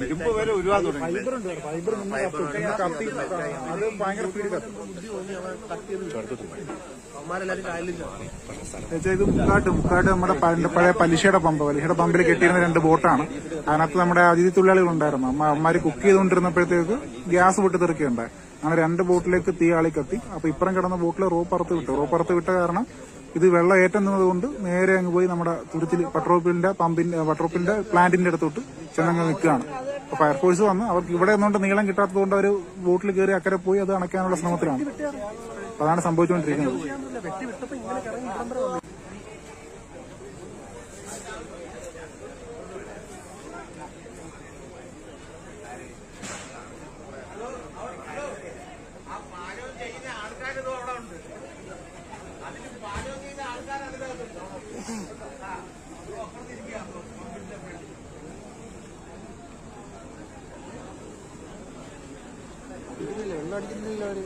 ഇരുമ്പ് വില ഉരുവാൻ തുടങ്ങി. ഫൈബർ കത്തി അത് ഭയങ്കര സ്പീഡ് കത്തും. ഇത് മുക്കാട്ട് നമ്മുടെ പഴയ പലിശയുടെ പമ്പിൽ കെട്ടിയിരുന്ന 2 ബോട്ടാണ്. അതിനകത്ത് നമ്മുടെ അതിഥി തൊഴിലാളികൾ ഉണ്ടായിരുന്നു. അമ്മമാര് കുക്ക് ചെയ്തുകൊണ്ടിരുന്നപ്പോഴത്തേക്ക് ഗ്യാസ് പൊട്ടി തെറിക്കുകയുണ്ടായി. അങ്ങനെ 2 ബോട്ടിലേക്ക് തീ ആളി കത്തി. അപ്പൊ ഇപ്പുറം കിടന്ന ബോട്ടിൽ റോപ്പ് അറുത്ത് വിട്ട കാരണം ഇത് വെള്ളം ഏറ്റം നിന്നതുകൊണ്ട് നേരെ അങ്ങ് പോയി നമ്മുടെ തുരുത്തിൽ പട്രോപ്പിന്റെ പ്ലാന്റിന്റെ അടുത്തോട്ട് ചെന്നങ്ങ് നിൽക്കുകയാണ്. അപ്പൊ ഫയർഫോഴ്സ് വന്ന് അവർക്ക് ഇവിടെ നിന്നുകൊണ്ട് നീളം കിട്ടാത്തതുകൊണ്ട് അവർ ബോട്ടിൽ കയറി അക്കരെ പോയി അത് അണയ്ക്കാനുള്ള ശ്രമത്തിലാണ്. അതാണ് സംഭവിച്ചുകൊണ്ടിരിക്കുന്നത്. വെള്ളം അടിക്കുന്നില്ല അവര്.